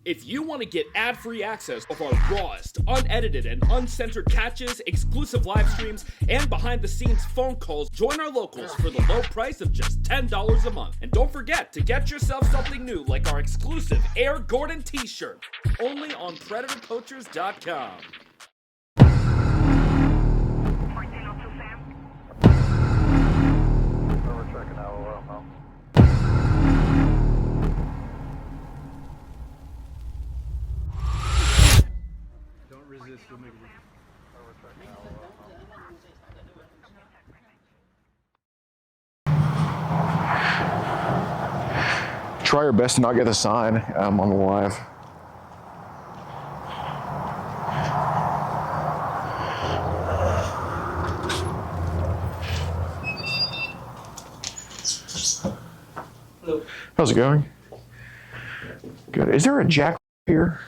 If you want to get ad-free access of our rawest, unedited, and uncensored catches, exclusive live streams, and behind-the-scenes phone calls, join our locals for the low price of just $10 a month. And don't forget to get yourself something new like our exclusive Air Gordon t-shirt, only on PredatorPoachers.com. Try your best to not get the sign on the live. Hello. How's it going? Good. Is there a jack here?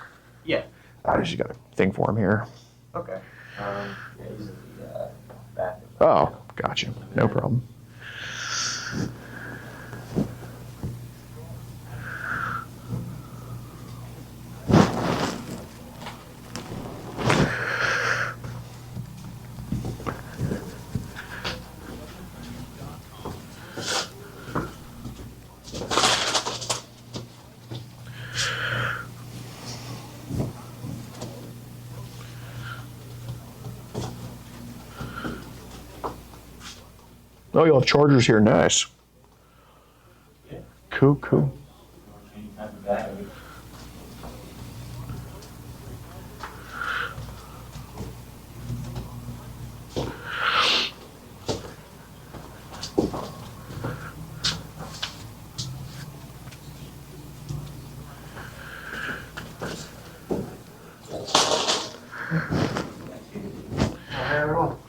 Yeah. I just got a thing for him here. Okay. Yeah, he's in the bathroom. Oh, gotcha. No problem. Oh, you'll have chargers here. Nice. Yeah. Cool, cool.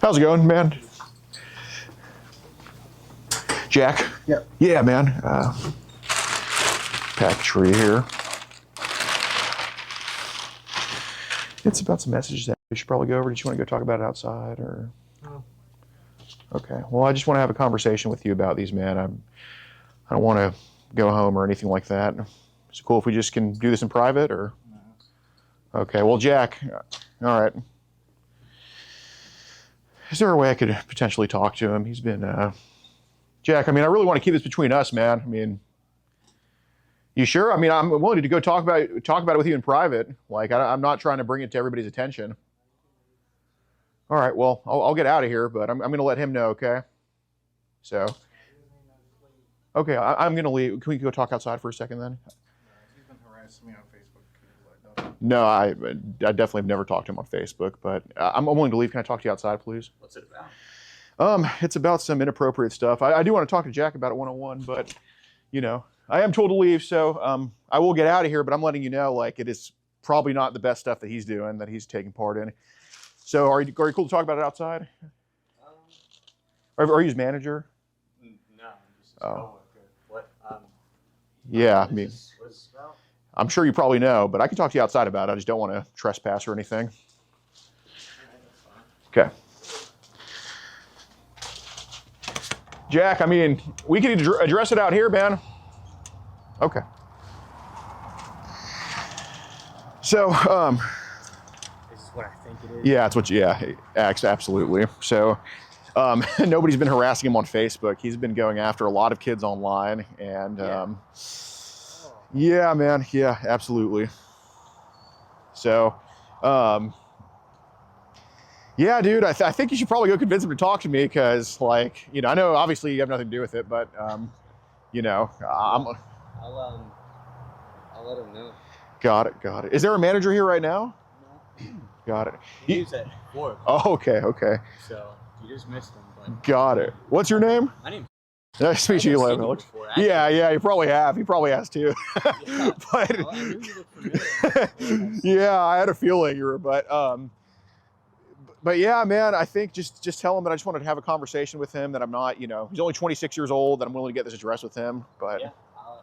How's it going, man? Jack? Yep. Yeah, man. Package for you here. It's about some messages that we should probably go over. Did you want to go talk about it outside, or? No. Okay. Well, I just want to have a conversation with you about these, man. I don't want to go home or anything like that. Is it cool if we just can do this in private, or? No. Okay. Well, Jack. All right. Is there a way I could potentially talk to him? He's been, Jack, I mean, I really want to keep this between us, man. I mean, you sure? I mean, I'm willing to go talk about it with you in private. Like, I'm not trying to bring it to everybody's attention. All right, well, I'll get out of here, but I'm going to let him know, okay? So, okay, I'm going to leave. Can we go talk outside for a second then? He's been harassing me on Facebook. No, I definitely have never talked to him on Facebook, but I'm willing to leave. Can I talk to you outside, please? What's it about? It's about some inappropriate stuff. I do want to talk to Jack about it one-on-one, but, you know, I am told to leave, so I will get out of here, but I'm letting you know, like, it is probably not the best stuff that he's doing, that he's taking part in. So are you cool to talk about it outside? Are you his manager? No, I'm just a coworker. What? Yeah, I what mean, is this about? I'm sure you probably know, but I can talk to you outside about it. I just don't want to trespass or anything. Okay. Jack, I mean, we can address it out here, man. Okay. So, This is what I think it is. yeah, it's what, yeah, absolutely. So, nobody's been harassing him on Facebook. He's been going after a lot of kids online, and yeah, man, yeah, absolutely. So, yeah, dude, I think you should probably go convince him to talk to me, because, like, you know, I know obviously you have nothing to do with it, but, you know, I'll let him know. Got it. Is there a manager here right now? No. Got it. He's at 4 o'clock. Oh, okay. So you just missed him. But Got it. What's your name? my name's Nice to meet you, I've Evan. seen you before, actually. Yeah, you probably have. He probably has too. Yeah. But I knew you looked familiar. yeah, I had a feeling you were, but yeah, man, I think just tell him that I just wanted to have a conversation with him, that I'm not, you know, he's only 26 years old, that I'm willing to get this addressed with him, but Yeah, I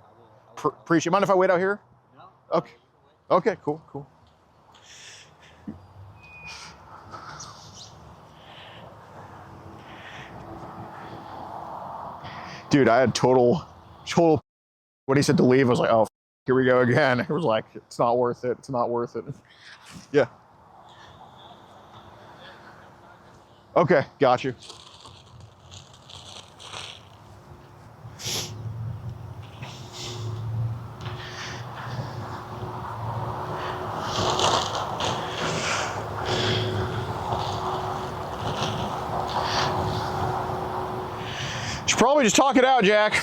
will. appreciate. Mind if I wait out here? No. Okay, cool. Dude, I had total, when he said to leave, I was like, oh, Here we go again. It was like, it's not worth it. It's not worth it. Yeah. Okay, got you. Should probably just talk it out, Jack.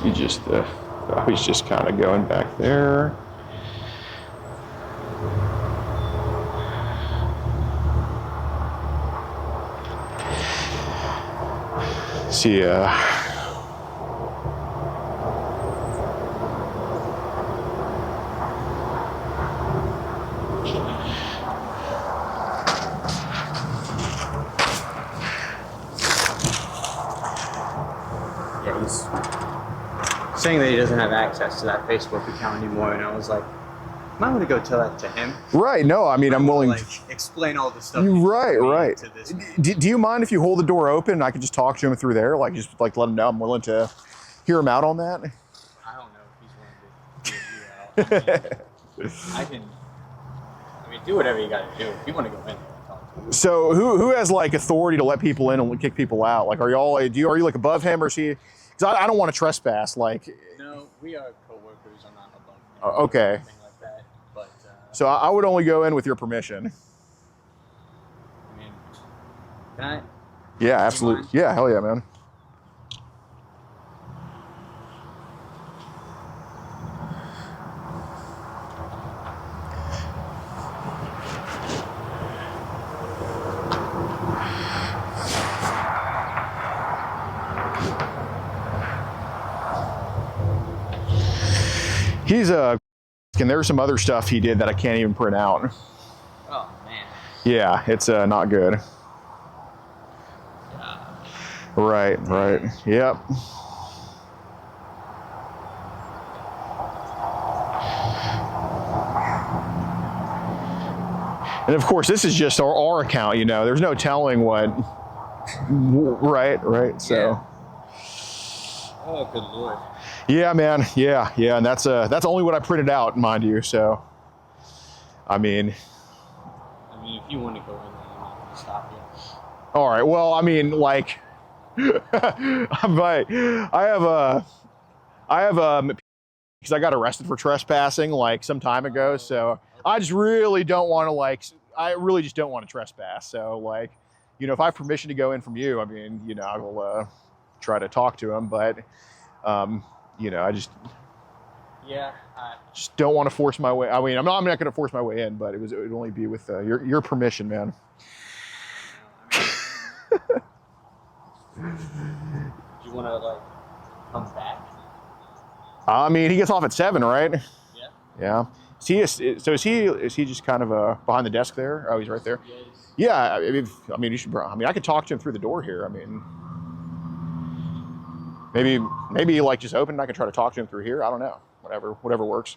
You just, he's just kind of going back there. See, Yeah, he's saying that he doesn't have access to that Facebook account anymore, and I was like, might want to go tell that to him. right, no, I mean, I'm willing to to explain all the stuff. Right. To this Do you mind if you hold the door open and I can just talk to him through there? Like, just like let him know I'm willing to hear him out on that? I don't know if he's willing to hear you out. I mean, do whatever you got to do. If you want to go in there and talk to him. So who has like authority to let people in and kick people out? Like, are you like above him, or is he? Because I don't want to trespass. Like, No, we are co-workers. I'm not above him. Okay. Or anything like that. But So I would only go in with your permission. I mean, can I? Yeah, absolutely. Yeah, hell yeah, man. He's and there's some other stuff he did that I can't even print out. Oh man. Yeah, it's not good. Right. Yep. And of course, this is just our account, you know. There's no telling what. Right. So. Yeah. Oh, good lord. Yeah, man. Yeah, and that's only what I printed out, mind you. So, I mean, if you want to go in there, I'm not going to stop you. all right. Well, I mean, like, I have because I got arrested for trespassing like some time ago. So I just really don't want to I really just don't want to trespass. So like, you know, if I have permission to go in from you, I mean, you know, I will try to talk to him, but. You know, I just don't want to force my way. I mean, I'm not going to force my way in, but it would only be with your permission, man. Do you want to like come back? I mean, he gets off at 7, right? Yeah. Yeah. Is he just kind of behind the desk there? Oh, he's right there. Yes. Yeah. I mean, you should. I mean, I could talk to him through the door here. I mean. Maybe like just open and I can try to talk to him through here. I don't know. Whatever works.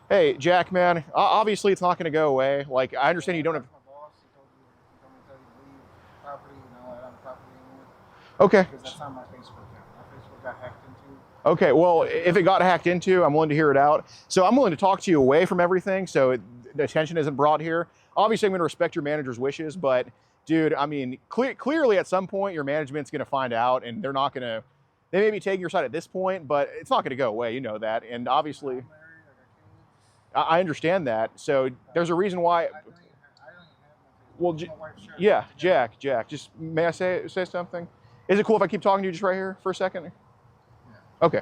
Hey, Jack, man, obviously it's not going to go away. Like, I understand you don't have... My boss, he told me to leave property, you know, on the property anymore. Okay. Because that's not my Facebook account. My Facebook got hacked into. Okay, well, if it got hacked into, I'm willing to hear it out. So I'm willing to talk to you away from everything so the attention isn't brought here. Obviously, I'm going to respect your manager's wishes, but, dude, I mean, clearly at some point your management's going to find out and they're not going to... They may be taking your side at this point, but it's not going to go away. You know that. And obviously, I understand that. So there's a reason why. Well, yeah, Jack, just may I say something? Is it cool if I keep talking to you just right here for a second? Yeah. Okay.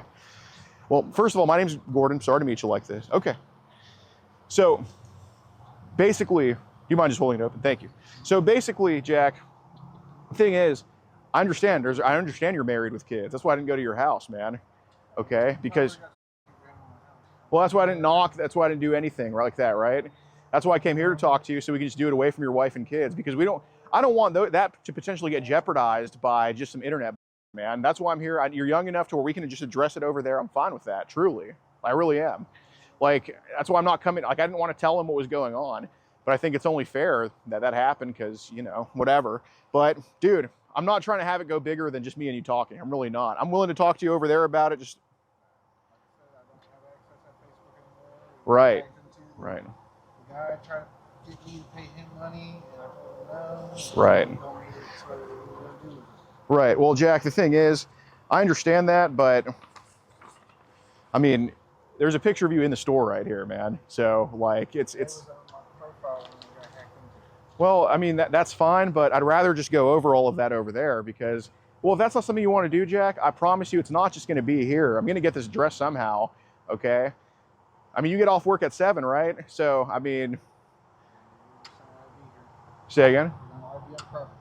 Well, first of all, my name's Gordon. Sorry to meet you like this. Okay. So, basically, do you mind just holding it open? Thank you. So basically, Jack, the thing is, I understand you're married with kids. That's why I didn't go to your house, man. Okay? Because, well, that's why I didn't knock. That's why I didn't do anything like that, right? That's why I came here to talk to you, so we can just do it away from your wife and kids. Because I don't want that to potentially get jeopardized by just some internet, man. That's why I'm here. You're young enough to where we can just address it over there. I'm fine with that, truly. I really am. Like, that's why I'm not coming. Like, I didn't want to tell him what was going on. But I think it's only fair that that happened because, you know, whatever. But, dude, I'm not trying to have it go bigger than just me and you talking. I'm really not. I'm willing to talk to you over there about it. Just right. Right. The guy tried to get me to pay him money, and I told him no. Right. He told me that's what he was gonna do. Right. Well, Jack, the thing is, I understand that, but I mean, there's a picture of you in the store right here, man. So, like, it's. That was on my profile when I got hacked into. Well, I mean, that's fine, but I'd rather just go over all of that over there because, well, if that's not something you want to do, Jack, I promise you it's not just going to be here. I'm going to get this addressed somehow, okay? I mean, you get off work at 7, right? So, I mean, say again? I'll be on property.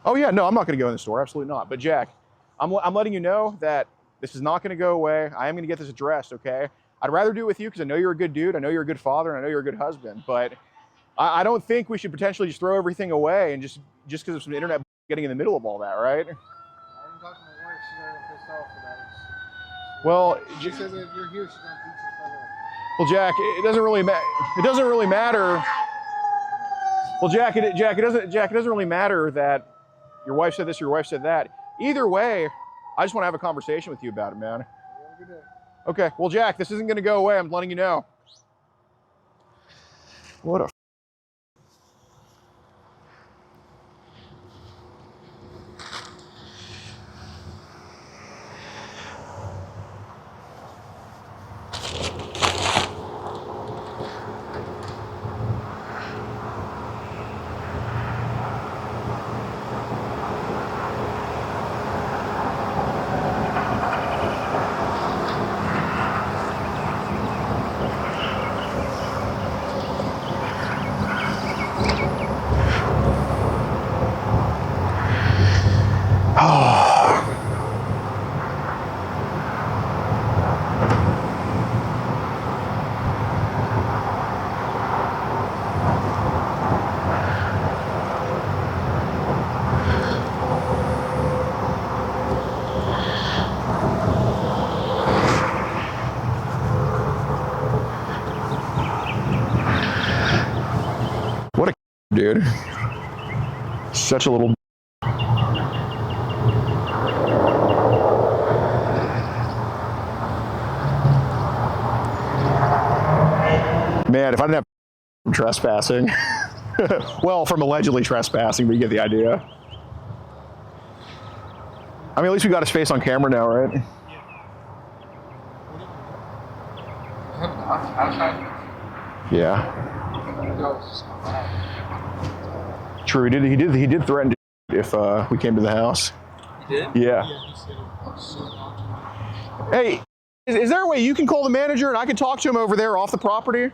Oh, yeah, no, I'm not going to go in the store. Absolutely not. But, Jack, I'm letting you know that this is not going to go away. I am going to get this addressed, okay? I'd rather do it with you because I know you're a good dude. I know you're a good father. And I know you're a good husband. But I don't think we should potentially just throw everything away and just because of some internet getting in the middle of all that, right? I didn't talk to my wife. She's already pissed off about it. Well, She says if you're here, she's going to beat you for that. well, Jack, it doesn't really matter. Well, Jack, it doesn't really matter that your wife said this, your wife said that. Either way, I just want to have a conversation with you about it, man. Have a good day. Okay. Well, Jack, this isn't going to go away. I'm letting you know. What a dude. Such a little. Man, if I didn't have trespassing. Well, from allegedly trespassing, but you get the idea. I mean, at least we got his face on camera now, right? Yeah. True. He did threaten to if we came to the house. He did? Yeah. Hey, is there a way you can call the manager and I can talk to him over there off the property?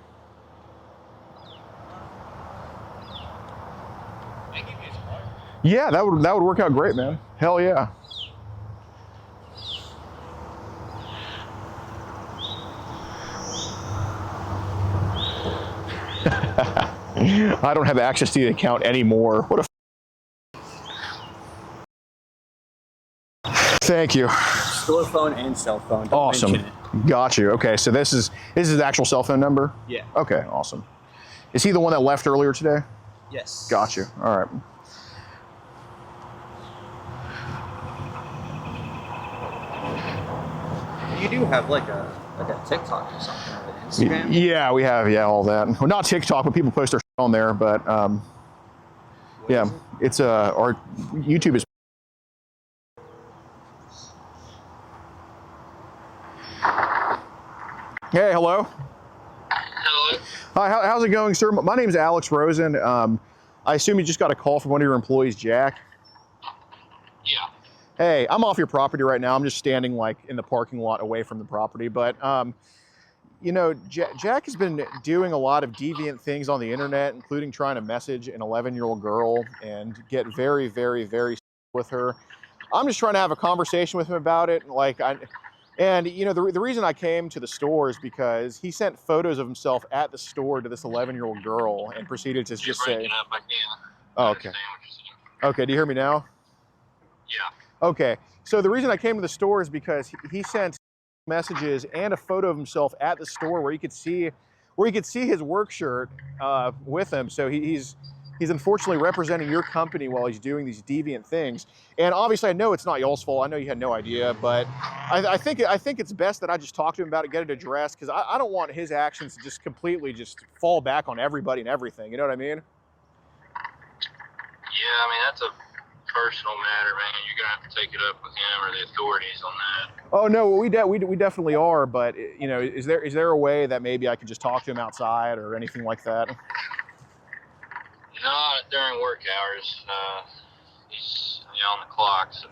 Yeah, that would work out great, man. Hell yeah. I don't have access to the account anymore. What a Thank you. Store phone and cell phone. Don't Awesome. mention it. Got you. Okay, so this is the actual cell phone number? Yeah. Okay, awesome. Is he the one that left earlier today? Yes. Got you. All right. You do have like a TikTok or something, or an Instagram. Yeah, we have all that. Well, not TikTok, but people post their on there. But yeah, it's our YouTube is. Hey, hello. Hello. Hi, how's it going, sir? My name's Alex Rosen. I assume you just got a call from one of your employees, Jack. Yeah. Hey, I'm off your property right now. I'm just standing like in the parking lot away from the property. But, you know, Jack has been doing a lot of deviant things on the internet, including trying to message an 11-year-old girl and get very, very, very with her. I'm just trying to have a conversation with him about it. And you know, the reason I came to the store is because he sent photos of himself at the store to this 11-year-old girl and proceeded to just say, Breaking up, I can't oh, okay. understand what you're saying. Okay, do you hear me now? Yeah. Okay, so the reason I came to the store is because he sent messages and a photo of himself at the store where you could see his work shirt with him. So he's unfortunately representing your company while he's doing these deviant things. And obviously, I know it's not y'all's fault. I know you had no idea, but I think it's best that I just talk to him about it, get it addressed, because I don't want his actions to just completely just fall back on everybody and everything. You know what I mean? Yeah, I mean, that's a personal matter, man. You're going to have to take it up with him or the authorities on that. Oh no, we definitely are. But you know, is there a way that maybe I could just talk to him outside or anything like that? Not during work hours. He's on the clock, so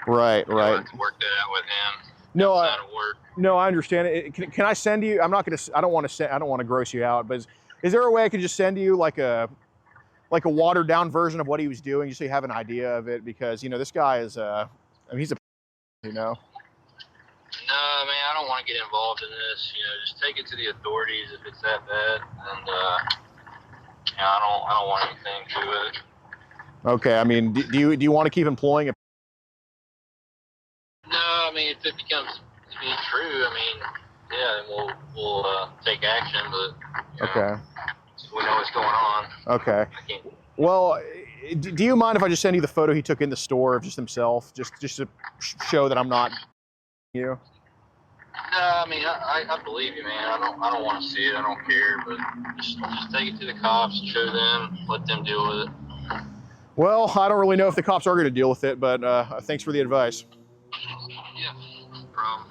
Right. you'll have to work that out with him. No, outside of work. No, I understand it. Can I send you? I'm not gonna. I don't want to gross you out, but is there a way I could just send you like a watered down version of what he was doing, just so you have an idea of it? Because you know, this guy is I mean, he's a you know. No, man, I don't want to get involved in this. You know, just take it to the authorities if it's that bad, and I don't want anything to it. Okay, I mean, do you want to keep employing a? No, I mean, if it becomes to be true, I mean, yeah, then we'll take action, but Okay. We know what's going on. Okay. Well, do you mind if I just send you the photo he took in the store of just himself, just to show that I'm not you? No, I mean, I believe you, man. I don't want to see it. I don't care, but just take it to the cops, show them, let them deal with it. Well, I don't really know if the cops are going to deal with it, but thanks for the advice. Yeah, no problem.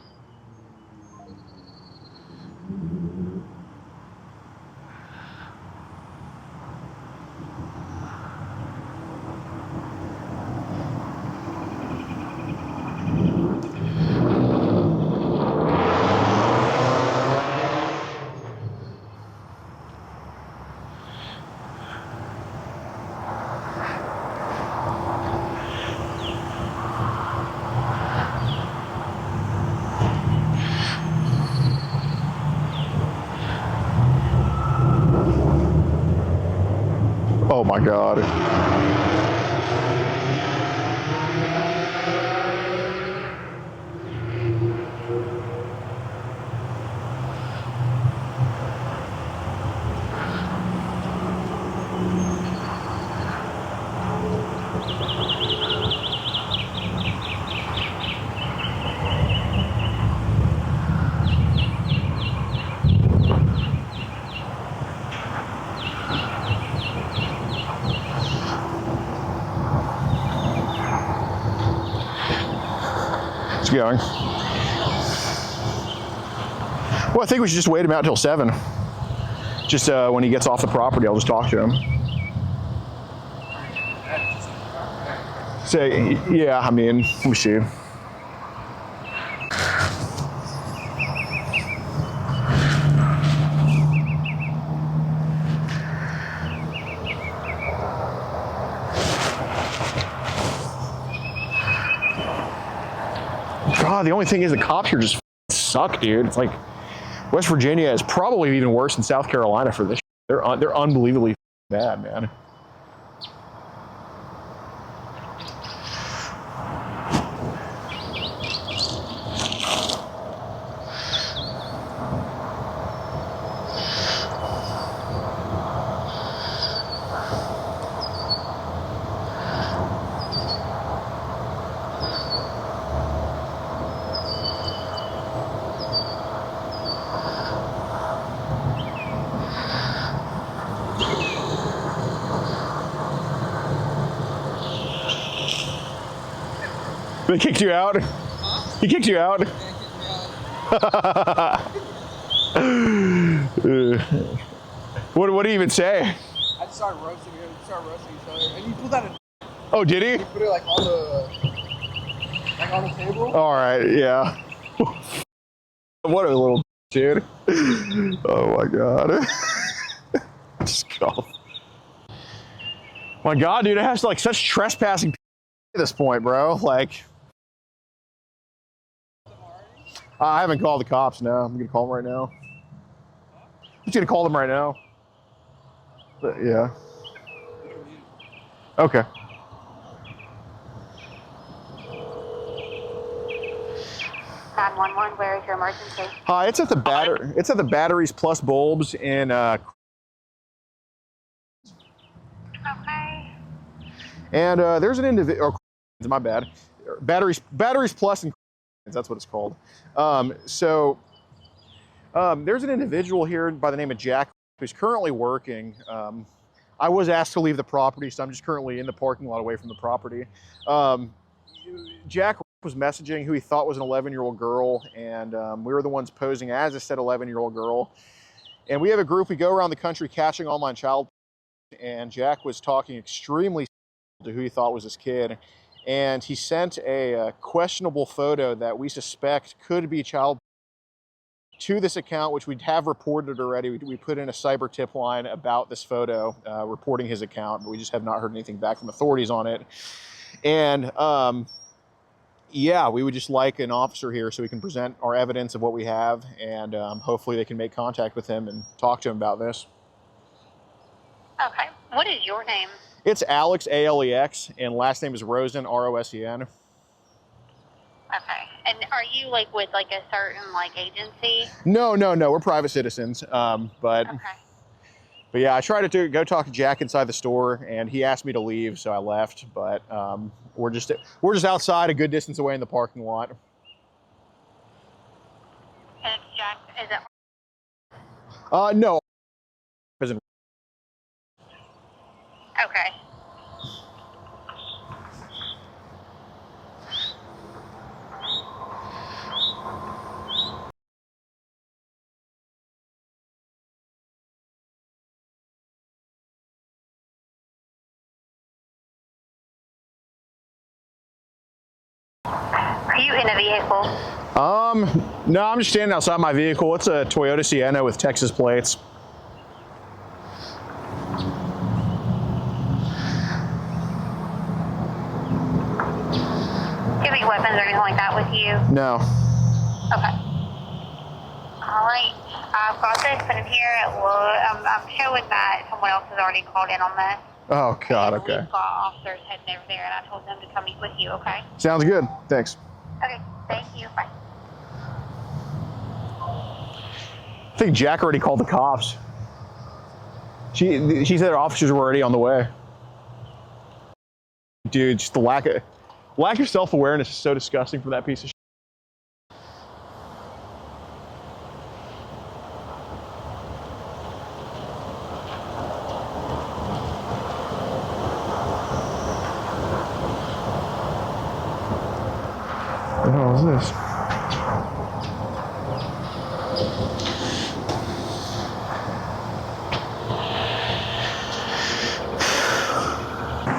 Oh my God. It's going. Well, I think we should just wait him out till 7. Just when he gets off the property, I'll just talk to him. Say, yeah, I mean, let me see. God, the only thing is the cops here just suck, dude. It's like West Virginia is probably even worse than South Carolina for this. They're unbelievably bad, man. They kicked you out? Huh? He kicked you out? What do you even say? I just started roasting him. We started roasting each other. And he pulled out a... Oh, did he? He put it like on the... Like on the table? All right, yeah. What a little dude. Oh my God. Just go. My God, dude, it has like such trespassing at this point, bro. Like, I haven't called the cops. No, I'm gonna call them right now. I'm just gonna call them right now. But, yeah. Okay. Where is your emergency? Hi, it's at the Batteries Plus Bulbs in. Okay. And there's an individual. My bad. Batteries Plus and that's what it's called. There's an individual here by the name of Jack who's currently working. I was asked to leave the property, so I'm just currently in the parking lot away from the property. Jack was messaging who he thought was an 11-year-old girl, and we were the ones posing as a said 11-year-old girl. And we have a group, we go around the country catching online child, and Jack was talking extremely to who he thought was this kid. And he sent a questionable photo that we suspect could be child to this account, which we have reported already. We put in a cyber tip line about this photo, reporting his account, but we just have not heard anything back from authorities on it. And yeah, we would just like an officer here so we can present our evidence of what we have, and hopefully they can make contact with him and talk to him about this. Okay. What is your name? It's Alex, A-L-E-X, and last name is Rosen, R-O-S-E-N. Okay. And are you like with like a certain like agency? No, we're private citizens. But yeah, I tried to go talk to Jack inside the store, and he asked me to leave, so I left. But we're just outside, a good distance away in the parking lot. And Jack, is it? No. Okay. Are you in a vehicle? No, I'm just standing outside my vehicle. It's a Toyota Sienna with Texas plates. Do you have any weapons or anything like that with you? No. Okay. All right. I've got this put in here. I'm showing that someone else has already called in on this. Oh, God, okay. We've got officers heading over there, and I told them to come meet with you, okay? Sounds good. Thanks. Okay. Thank you. Bye. I think Jack already called the cops. She said officers were already on the way. Dude, just the lack of self-awareness is so disgusting for that piece of shit. What the hell is this?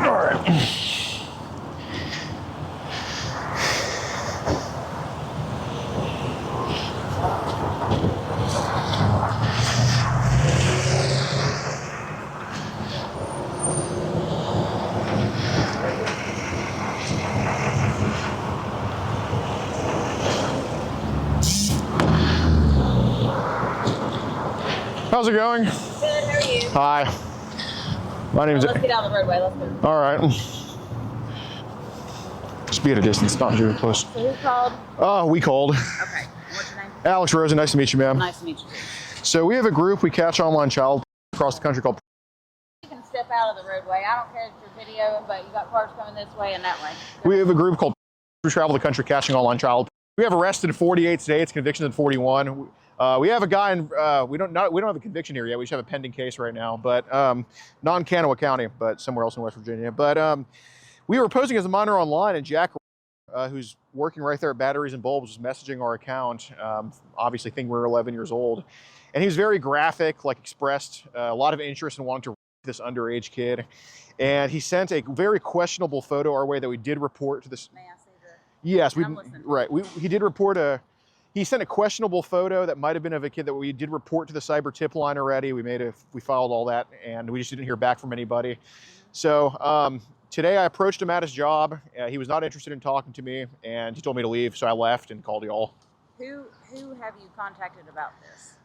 All right. How's it going? Good, how are you? Hi. My name's... Let's get down the roadway, let's move. All right. Just be at a distance, not too close. So who called? We called. Okay, what's your name? Alex Rosen, nice to meet you, ma'am. Nice to meet you. So we have a group, we catch online child across the country called... You can step out of the roadway. I don't care if you're videoing, but you got cars coming this way and that way. We have a group called We Travel the Country Catching Online Child. We have arrested in 48 states, convictions in 41. We have a guy in, we don't have a conviction here yet. We just have a pending case right now, but not in Kanawha County, but somewhere else in West Virginia. But we were posing as a minor online, and Jack, who's working right there at Batteries and Bulbs, was messaging our account, obviously thinking we were 11 years old. And he was very graphic, like expressed a lot of interest in wanting to rape this underage kid. And he sent a very questionable photo our way that we did report to this. May I see Yes, I'm listening. right. He did report he sent a questionable photo that might have been of a kid that we did report to the cyber tip line already. We filed all that, and we just didn't hear back from anybody. So today I approached him at his job. He was not interested in talking to me, and he told me to leave. So I left and called y'all. Who have you contacted about this?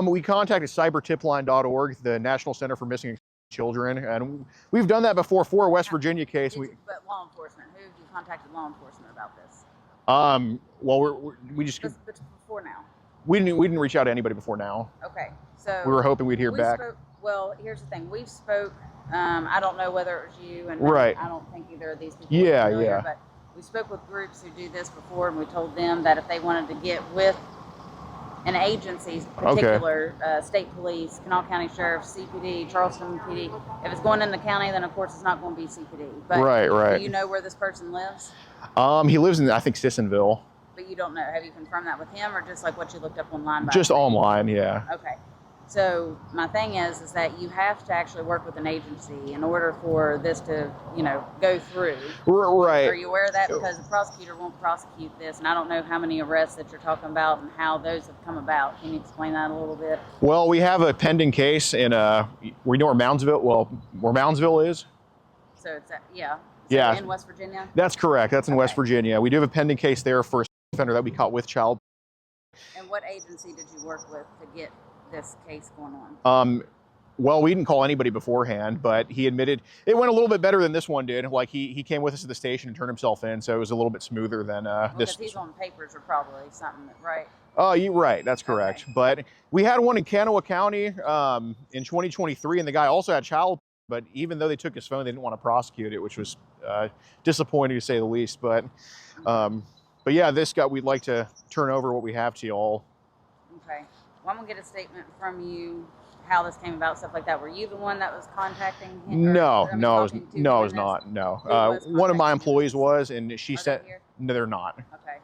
We contacted cybertipline.org, the National Center for Missing Children, and we've done that before for a West Virginia case. But law enforcement, who have you contacted law enforcement about this? Well, we just Before now. we didn't reach out to anybody before now. Okay, so We were hoping we'd hear back. Well, here's the thing: we spoke. I don't know whether it was you, and right. I don't think either of these people. Yeah, are familiar, yeah. But we spoke with groups who do this before, and we told them that if they wanted to get with an agency's particular state police, Kanawha County Sheriff, CPD, Charleston PD. If it's going in the county, then of course it's not going to be CPD. But right. Do you know where this person lives? He lives in, I think, Sissonville. But you don't know. Have you confirmed that with him, or just like what you looked up online? Just online, yeah. Okay. So my thing is that you have to actually work with an agency in order for this to, go through. Right. Are you aware of that? Because the prosecutor won't prosecute this, and I don't know how many arrests that you're talking about and how those have come about. Can you explain that a little bit? Well, we have a pending case in we know where Moundsville is. So it's yeah. Yeah. In West Virginia. That's correct. That's in West Virginia. We do have a pending case there for a offender that we caught with child. And what agency did you work with to get this case going on? Well, we didn't call anybody beforehand, but he admitted it went a little bit better than this one did. Like he came with us to the station and turned himself in, so it was a little bit smoother than this. Because he's on papers or probably something, right? Oh, you're right. That's correct. Okay. But we had one in Kanawha County in 2023, and the guy also had child. But even though they took his phone, they didn't want to prosecute it, which was disappointing to say the least. But yeah, this guy, we'd like to turn over what we have to y'all. Okay. Well, I'm gonna get a statement from you how this came about, stuff like that. Were you the one that was contacting him? No, I was not. No, one of my employees was, and she said, no, they're not. Okay.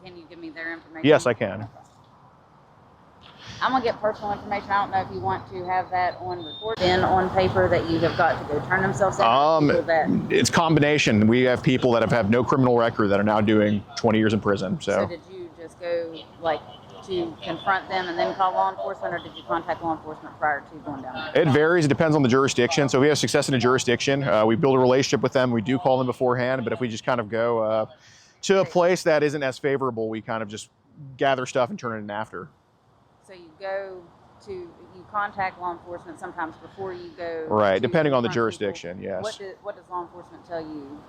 Can you give me their information? Yes, I can. Okay. I'm gonna get personal information. I don't know if you want to have that on record, then on paper that you have got to go turn themselves in. It's combination. We have people that have had no criminal record that are now doing 20 years in prison. So did you just go to confront them and then call law enforcement, or did you contact law enforcement prior to going down there? It varies. It depends on the jurisdiction. So if we have success in a jurisdiction, we build a relationship with them. We do call them beforehand. But if we just kind of go to a place that isn't as favorable, we kind of just gather stuff and turn it in after. So you contact law enforcement sometimes before you go. Right, depending on the jurisdiction, people. yes. What does law enforcement tell you?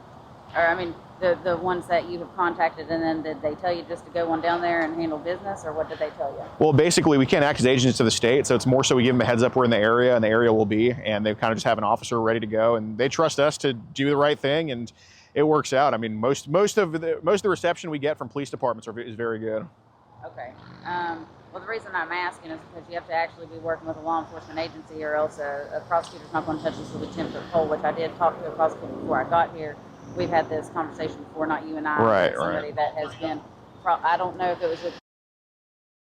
Or I mean, the ones that you have contacted, and then did they tell you just to go on down there and handle business, or what did they tell you? Well, basically, we can't act as agents of the state, so it's more so we give them a heads up we're in the area, and the area will be, and they kind of just have an officer ready to go, and they trust us to do the right thing, and it works out. I mean, most of the reception we get from police departments is very good. Okay. Well, the reason I'm asking is because you have to actually be working with a law enforcement agency, or else a prosecutor's not going to touch this with a 10-foot pole, which I did talk to a prosecutor before I got here. We've had this conversation before, not you and I. Right, somebody that has been, I don't know if it was with.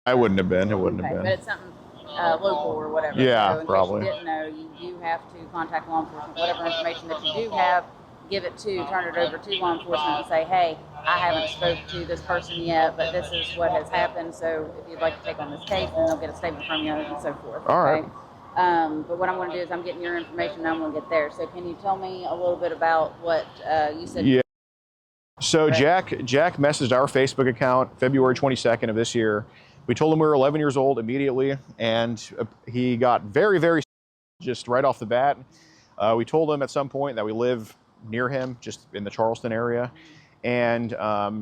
I wouldn't have been. It wouldn't have been. But it's something local or whatever. Yeah, so in probably. case you didn't know, you do have to contact law enforcement. Whatever information that you do have, give it to, turn it over to law enforcement and say, hey, I haven't spoke to this person yet, but this is what has happened. So if you'd like to take on this case, then they'll get a statement from you and so forth. All right. Okay? But what I'm going to do is I'm getting your information and I'm going to get there. So can you tell me a little bit about what you said? Yeah. So Jack messaged our Facebook account February 22nd of this year. We told him we were 11 years old immediately, and he got very, very just right off the bat. We told him at some point that we live near him, just in the Charleston area, and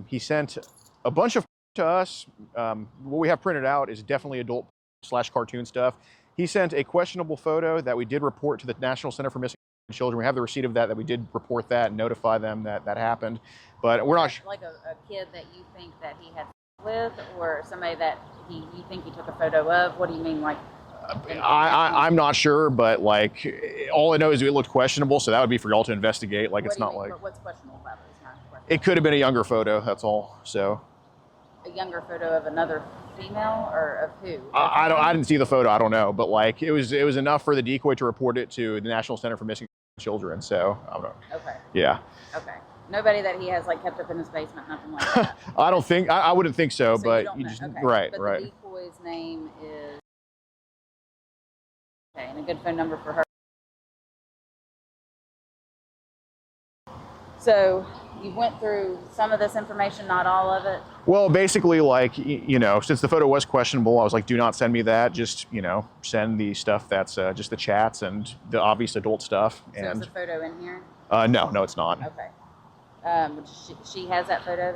he sent a bunch of to us. What we have printed out is definitely adult/cartoon stuff. He sent a questionable photo that we did report to the National Center for Missing Children. We have the receipt of that we did report that and notify them that happened, but we're not sure. Like a kid that you think that he had with, or somebody that you think he took a photo of? What do you mean, like? I'm not sure, but like all I know is it looked questionable, so that would be for y'all to investigate. Like, it's not like. What's questionable about it? Is my question. It could have been a younger photo. That's all. So. A younger photo of another female, or of who? I didn't see the photo. I don't know, but like it was enough for the decoy to report it to the National Center for Missing Children. So I don't know. Okay. Yeah. Okay. Nobody that he has like kept up in his basement, nothing like that. I don't think I wouldn't think so, So but don't you know. just Okay. right, but right. The decoy's name is okay, and a good phone number for her. So you went through some of this information, not all of it. Well, basically, like, you know, since the photo was questionable, I was like, do not send me that. Just, you know, send the stuff that's just the chats and the obvious adult stuff. So And is the photo in here? no, it's not. Okay. She has that photo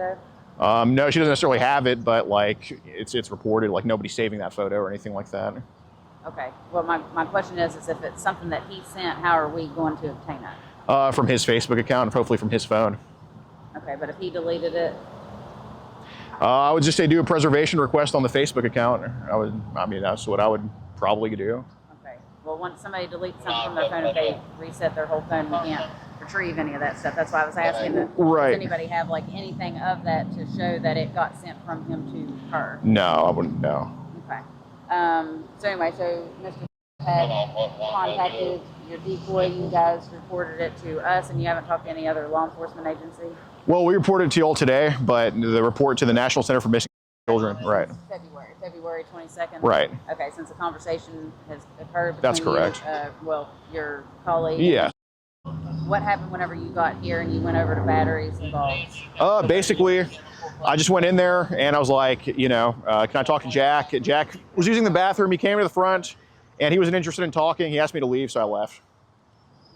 though? No, she doesn't necessarily have it, but like it's reported, like nobody's saving that photo or anything like that. Okay. Well, my question is if it's something that he sent, how are we going to obtain it? From his Facebook account, hopefully from his phone. Okay, but if he deleted it? I would just say do a preservation request on the Facebook account. I mean, that's what I would probably do. Okay. Well, once somebody deletes something from their phone, if they reset their whole phone, we can't retrieve any of that stuff. That's why I was asking that. Right. Does anybody have like anything of that to show that it got sent from him to her? No, I wouldn't know. Okay. So anyway, so Mr. had contacted your decoy. You guys reported it to us, and you haven't talked to any other law enforcement agency? Well, we reported to you all today, but the report to the National Center for Missing Children, right. February 22nd? Right. Okay, since the conversation has occurred between That's correct. Your colleague. Yeah. What happened whenever you got here and you went over to batteries involved? Basically, I just went in there and I was like, you know, can I talk to Jack? Jack was using the bathroom. He came to the front and he wasn't interested in talking. He asked me to leave, so I left.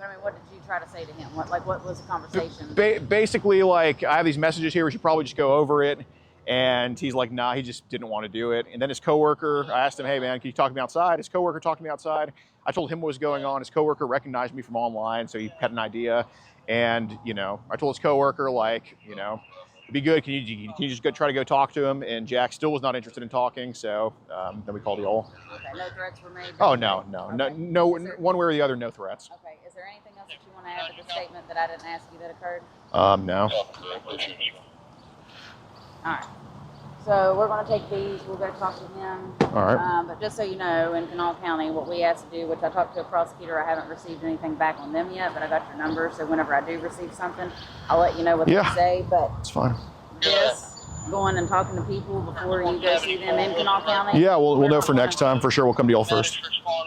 I mean, what did you try to say to him? What was the conversation? Basically, like, I have these messages here. We should probably just go over it. And he's like, nah, he just didn't want to do it. And then his coworker, I asked him, hey, man, can you talk to me outside? His coworker talked to me outside. I told him what was going on. His coworker recognized me from online, so he had an idea. And, you know, I told his coworker, like, you know, it'd be good. Can you just go try to go talk to him? And Jack still was not interested in talking, so then we called y'all. Okay, no threats were made? Oh, no, Okay. one way or the other, no threats. Okay, is there anything else that you want to add to the statement that I didn't ask you that occurred? No. All right. So we're going to take these. We're going to talk to him. All right. But just so you know, in Kanawha County, what we asked to do, which I talked to a prosecutor, I haven't received anything back on them yet, but I got your number. So whenever I do receive something, I'll let you know what they say. But it's fine. this, going and talking to people before you go see them in Kanawha County. Yeah, we'll know for next time. For sure, we'll come to y'all first.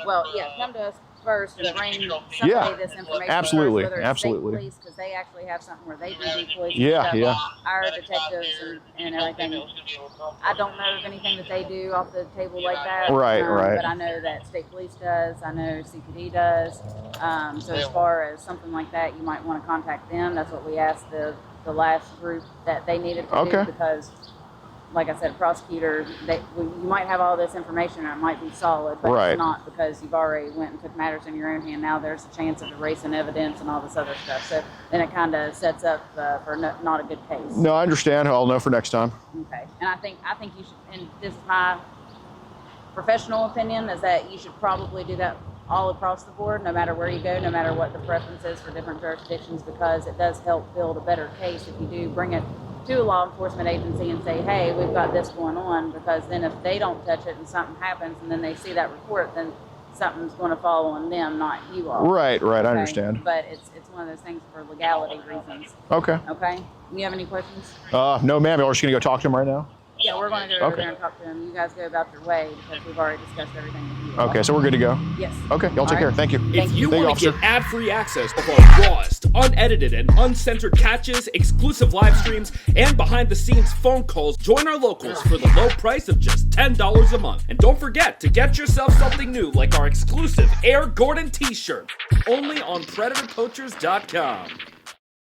Well, yeah, come to us first and bring somebody this information. Absolutely, first, whether it's absolutely. state police, because they actually have something where they do decoys. Yeah, and yeah. Our detectives and everything. I don't know of anything that they do off the table like that. Right, right. But I know that state police does. I know CPD does. So as far as something like that, you might want to contact them. That's what we asked the last group that they needed to do, because, like I said, a prosecutor, you might have all this information and it might be solid, but it's not, because you've already went and took matters in your own hand. Now there's a chance of erasing evidence and all this other stuff. So then it kind of sets up for not a good case. No, I understand. I'll know for next time. Okay. And I think you should, and this is my professional opinion, is that you should probably do that all across the board, no matter where you go, no matter what the preference is for different jurisdictions, because it does help build a better case if you do bring it to a law enforcement agency and say, hey, we've got this going on, because then if they don't touch it and something happens and then they see that report, then something's going to fall on them, not you all. Right, okay? I understand. But it's one of those things for legality reasons. Okay. Okay? You have any questions? No, ma'am. We're just going to go talk to him right now? Yeah, we're going to go over there and talk to him. You guys go about your way, because we've already discussed everything with you. Okay, so we're good to go? Yes. Okay, y'all take care. Thank you. If you Thank want to officer. get ad-free access of our rawest, unedited, and uncensored catches, exclusive live streams, and behind-the-scenes phone calls, join our locals for the low price of just $10 a month. And don't forget to get yourself something new, like our exclusive Air Gordon t-shirt, only on PredatorPoachers.com.